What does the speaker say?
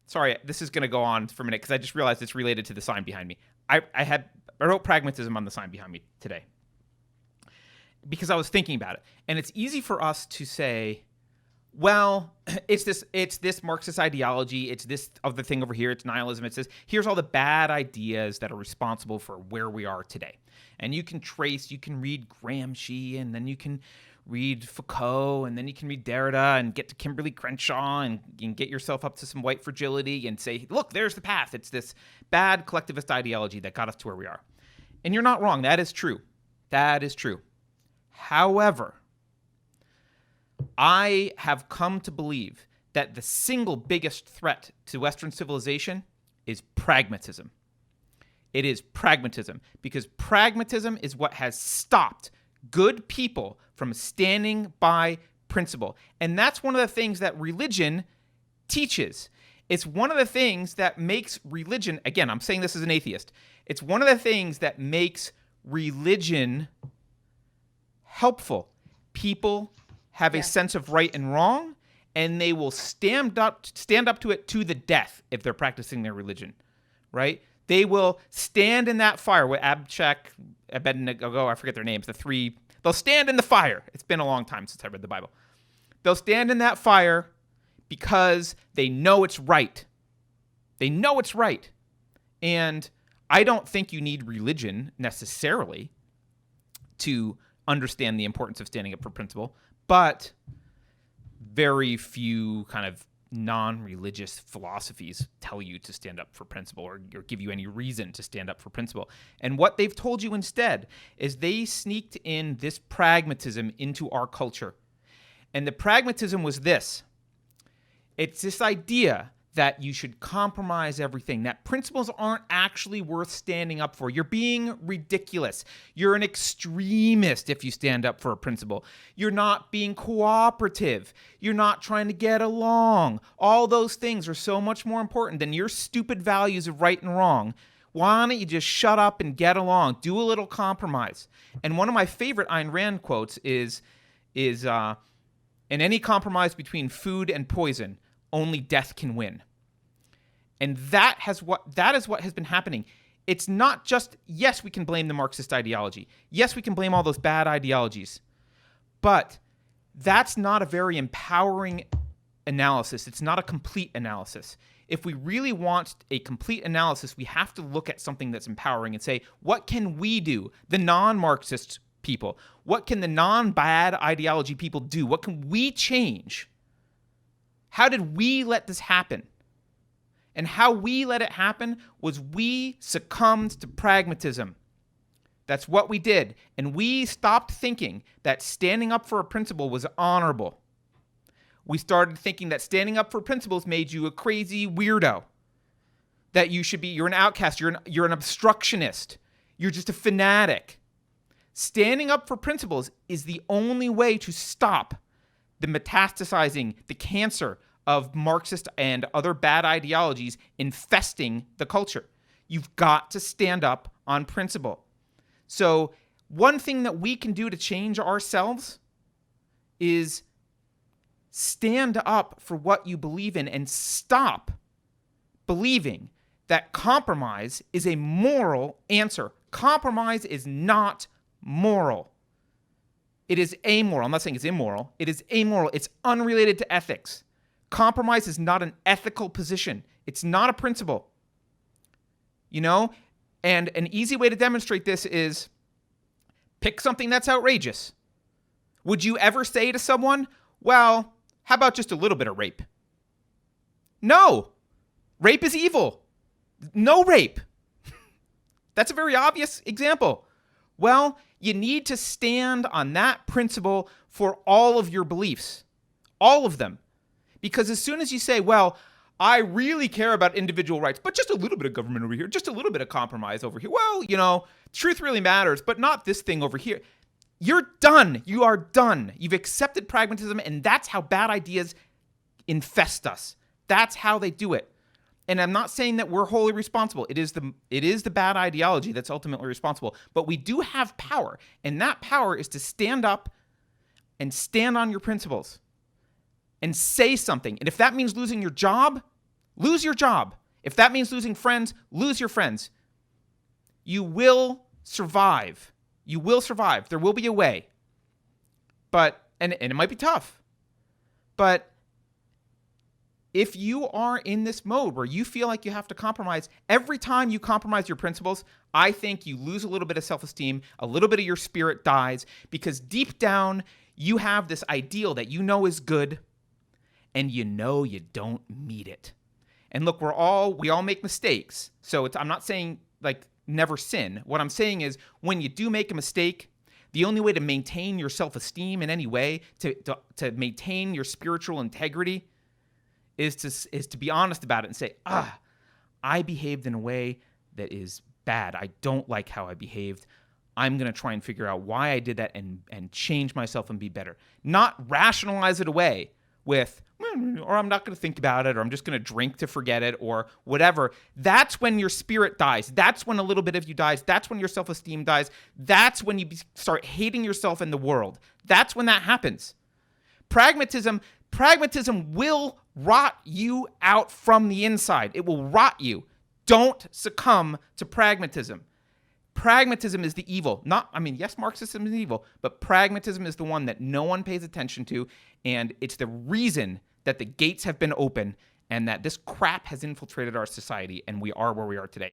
Sorry, this is going to go on for a minute because I just realized it's related to the sign behind me. I wrote pragmatism on the sign behind me today because I was thinking about it. And it's easy for us to say, well, it's this Marxist ideology, it's this other thing over here, it's nihilism, it's this. Here's all the bad ideas that are responsible for where we are today. And you can read Gramsci, and then you can read Foucault, and then you can read Derrida and get to Kimberly Crenshaw and get yourself up to some white fragility and say, look, there's the path. It's this bad collectivist ideology that got us to where we are. And you're not wrong. That is true. That is true. However, I have come to believe that the single biggest threat to Western civilization is pragmatism. It is pragmatism, because pragmatism is what has stopped good people from standing by principle. And that's one of the things that religion teaches. It's one of the things that makes religion, again, I'm saying this as an atheist, it's one of the things that makes religion helpful. People have a sense of right and wrong, and they will stand up to it to the death if they're practicing their religion, right? They will stand in that fire with Abednego, I forget their names, the three. They'll stand in the fire. It's been a long time since I read the Bible. They'll stand in that fire because they know it's right. They know it's right. And I don't think you need religion necessarily to understand the importance of standing up for principle, but very few kind of non-religious philosophies tell you to stand up for principle or give you any reason to stand up for principle. And what they've told you instead is they sneaked in this pragmatism into our culture. And the pragmatism was this. It's this idea that you should compromise everything, that principles aren't actually worth standing up for. You're being ridiculous. You're an extremist if you stand up for a principle. You're not being cooperative. You're not trying to get along. All those things are so much more important than your stupid values of right and wrong. Why don't you just shut up and get along? Do a little compromise. And one of my favorite Ayn Rand quotes is in any compromise between food and poison, only death can win. And that is what has been happening. It's not just, yes, we can blame the Marxist ideology. Yes, we can blame all those bad ideologies. But that's not a very empowering analysis. It's not a complete analysis. If we really want a complete analysis, we have to look at something that's empowering and say, what can we do, the non-Marxist people? What can the non-bad ideology people do? What can we change? How did we let this happen? And how we let it happen was we succumbed to pragmatism. That's what we did. And we stopped thinking that standing up for a principle was honorable. We started thinking that standing up for principles made you a crazy weirdo. That you're an outcast, you're an obstructionist, you're just a fanatic. Standing up for principles is the only way to stop the metastasizing, the cancer of Marxist and other bad ideologies infesting the culture. You've got to stand up on principle. So one thing that we can do to change ourselves is stand up for what you believe in and stop believing that compromise is a moral answer. Compromise is not moral. It is amoral. I'm not saying it's immoral. It is amoral. It's unrelated to ethics. Compromise is not an ethical position. It's not a principle. You know? And an easy way to demonstrate this is pick something that's outrageous. Would you ever say to someone, well, how about just a little bit of rape? No. Rape is evil. No rape. That's a very obvious example. Well, you need to stand on that principle for all of your beliefs. All of them. Because as soon as you say, well, I really care about individual rights, but just a little bit of government over here, just a little bit of compromise over here. Well, you know, truth really matters, but not this thing over here. You're done. You are done. You've accepted pragmatism, and that's how bad ideas infest us. That's how they do it. And I'm not saying that we're wholly responsible. It is the bad ideology that's ultimately responsible. But we do have power, and that power is to stand up and stand on your principles and say something. And if that means losing your job, lose your job. If that means losing friends, lose your friends. You will survive. You will survive. There will be a way. But, and it might be tough. But if you are in this mode where you feel like you have to compromise, every time you compromise your principles, I think you lose a little bit of self-esteem, a little bit of your spirit dies, because deep down, you have this ideal that you know is good, and you know you don't meet it. And look, we all make mistakes. So I'm not saying like never sin. What I'm saying is when you do make a mistake, the only way to maintain your self-esteem in any way, to maintain your spiritual integrity, is to be honest about it and say, I behaved in a way that is bad. I don't like how I behaved. I'm going to try and figure out why I did that and change myself and be better. Not rationalize it away with, or I'm not going to think about it, or I'm just going to drink to forget it, or whatever. That's when your spirit dies. That's when a little bit of you dies. That's when your self-esteem dies. That's when you start hating yourself in the world. That's when that happens. Pragmatism will rot you out from the inside. It will rot you. Don't succumb to pragmatism. Pragmatism is the evil. Yes, Marxism is evil, but pragmatism is the one that no one pays attention to, and it's the reason that the gates have been open and that this crap has infiltrated our society, and we are where we are today.